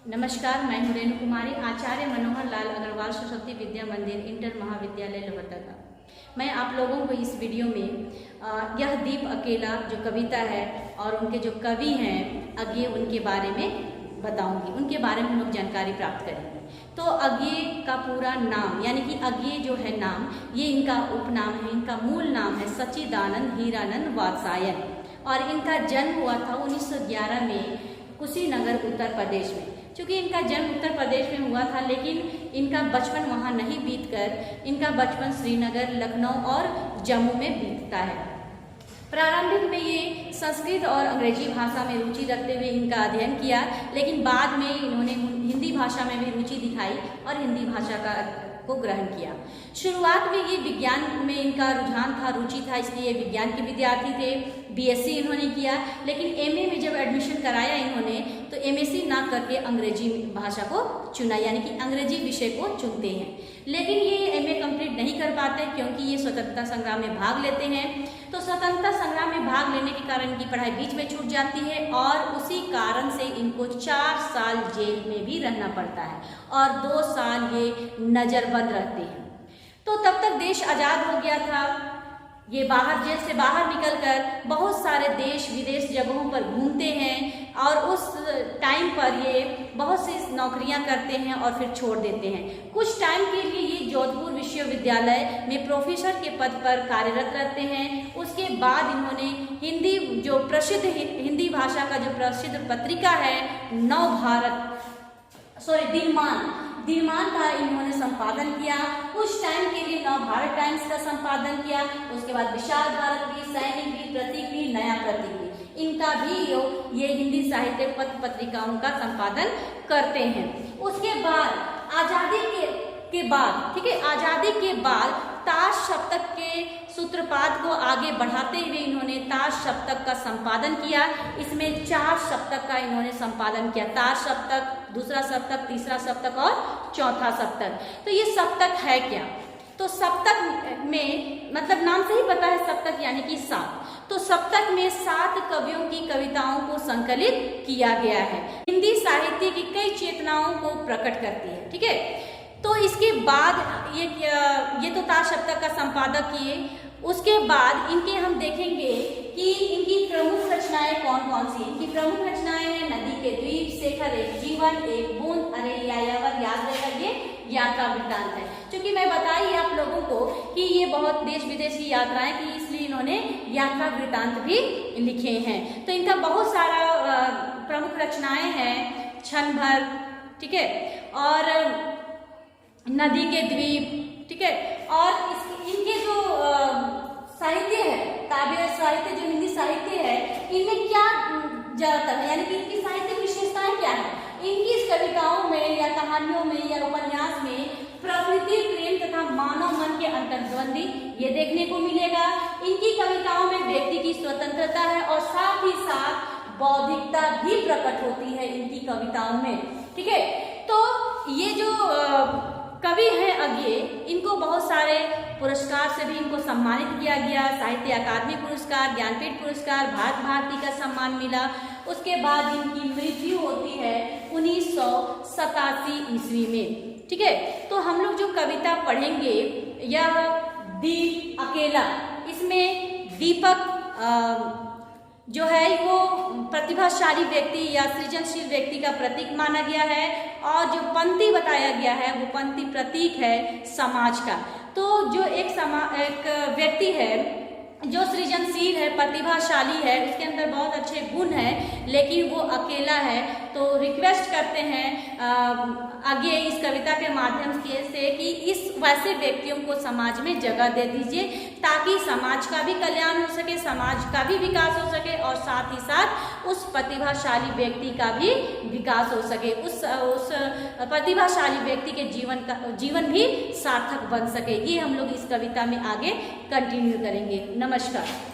नमस्कार, मैं हूँ रेणु कुमारी, आचार्य मनोहर लाल अग्रवाल सरस्वती विद्या मंदिर इंटर महाविद्यालय लोहरदगा। मैं आप लोगों को इस वीडियो में यह दीप अकेला जो कविता है और उनके जो कवि हैं अज्ञे, उनके बारे में बताऊंगी, उनके बारे में हम लोग जानकारी प्राप्त करेंगे। तो अज्ञे का पूरा नाम यानी कि अज्ञे जो है नाम, ये इनका उपनाम है। इनका मूल नाम है सच्चिदानंद हीरानंद वात्सायन और इनका जन्म हुआ था 1911 में कुशीनगर उत्तर प्रदेश में। चूँकि इनका जन्म उत्तर प्रदेश में हुआ था, लेकिन इनका बचपन वहाँ नहीं बीतकर इनका बचपन श्रीनगर, लखनऊ और जम्मू में बीतता है। प्रारंभिक में ये संस्कृत और अंग्रेजी भाषा में रुचि रखते हुए इनका अध्ययन किया, लेकिन बाद में इन्होंने हिंदी भाषा में भी रुचि दिखाई और हिंदी भाषा को ग्रहण किया। शुरुआत में ये विज्ञान में इनका रुझान था, रुचि था, इसलिए विज्ञान के विद्यार्थी थे। बीएससी इन्होंने किया, लेकिन एमए में जब एडमिशन कराया इन्होंने तो एमएससी ना करके अंग्रेजी भाषा को चुना, यानी कि अंग्रेजी विषय को चुनते हैं। लेकिन ये एमए कंप्लीट नहीं कर पाते क्योंकि ये स्वतंत्रता संग्राम में भाग लेते हैं। तो स्वतंत्रता संग्राम में भाग लेने के कारण इनकी पढ़ाई बीच में छूट जाती है और उसी कारण से इनको 4 साल जेल में भी रहना पड़ता है और 2 साल ये नजरबंद रहते हैं। तो तब तक देश आज़ाद हो गया था। ये जेल से बाहर निकलकर बहुत सारे देश विदेश जगहों पर घूमते हैं और उस टाइम पर ये बहुत सी नौकरियां करते हैं और फिर छोड़ देते हैं। कुछ टाइम के लिए ये जोधपुर विश्वविद्यालय में प्रोफेसर के पद पर कार्यरत रहते हैं। उसके बाद इन्होंने हिंदी भाषा का जो प्रसिद्ध पत्रिका है दिनमान का इन्होंने संपादन किया। कुछ टाइम के लिए नवभारत टाइम्स का संपादन किया। उसके बाद विशाल भारत भी, सैनिक भी, प्रतीक भी, नया प्रतीक भी, इनका भी ये हिंदी साहित्य पत्रिकाओं का संपादन करते हैं। उसके बाद आजादी के बाद ताश सप्तक के सूत्रपात को आगे बढ़ाते हुए इन्होंने ताश सप्तक का संपादन किया। इसमें 4 सप्तक का इन्होंने संपादन किया, ताश सप्तक, दूसरा सप्तक, तीसरा सप्तक और चौथा सप्तक। तो ये सप्तक है क्या? तो सप्तक में मतलब नाम से ही पता है, सप्तक यानी कि 7। तो सप्तक में 7 कवियों की कविताओं को संकलित किया गया है। हिंदी साहित्य की कई चेतनाओं को प्रकट करती है। ठीक है, तो इसके बाद ये तो ताश सप्तक का संपादक किए। उसके बाद इनके हम देखेंगे कि इनकी प्रमुख रचनाएं कौन कौन सी। इनकी प्रमुख रचनाएं हैं नदी के द्वीप, शेखर एक जीवन, एक बूंद, अरे यायावर, याद रहेगा ये यात्रा वृत्तांत है। क्योंकि मैं बताई आप लोगों को कि ये बहुत देश विदेश की यात्राएं की, इसलिए इन्होंने यात्रा वृत्तांत भी लिखे हैं। तो इनका बहुत सारा प्रमुख रचनाएं हैं, क्षण भर, ठीक है, और नदी के द्वीप, ठीक है, और इनके जो साहित्य है, काव्य साहित्य जो हिंदी साहित्य है, इनमें क्या ज्यादातर है, यानी कि इनकी साहित्य विशेषताएं क्या है। इनकी इस कविताओं में या कहानियों में या उपन्यास में प्रकृति, प्रेम तथा मानव मन के अंतर्द्वंदी ये देखने को मिलेगा। इनकी कविताओं में व्यक्ति की स्वतंत्रता है और साथ ही साथ बौद्धिकता भी प्रकट होती है इनकी कविताओं में। ठीक है, तो ये जो कवि हैं अज्ञे, इनको बहुत सारे पुरस्कार से भी इनको सम्मानित किया गया। साहित्य अकादमी पुरस्कार, ज्ञानपीठ पुरस्कार, भारत भारती का सम्मान मिला। उसके बाद इनकी मृत्यु होती है 1987 ईस्वी में। ठीक है, तो हम लोग जो कविता पढ़ेंगे यह दीप अकेला, इसमें दीपक जो है वो प्रतिभाशाली व्यक्ति या सृजनशील व्यक्ति का प्रतीक माना गया है और जो पंक्ति बताया गया है वो पंक्ति प्रतीक है समाज का। तो जो एक व्यक्ति है जो सृजनशील है, प्रतिभाशाली है, उसके अंदर बहुत अच्छे गुण हैं, लेकिन वो अकेला है, तो रिक्वेस्ट करते हैं आगे इस कविता के माध्यम से कि इस वैसे व्यक्तियों को समाज में जगह दे दीजिए ताकि समाज का भी कल्याण हो सके, समाज का भी विकास हो सके और साथ ही साथ उस प्रतिभाशाली व्यक्ति का भी विकास हो सके, उस प्रतिभाशाली व्यक्ति के जीवन भी सार्थक बन सके। ये हम लोग इस कविता में आगे कंटिन्यू करेंगे। नमस्कार।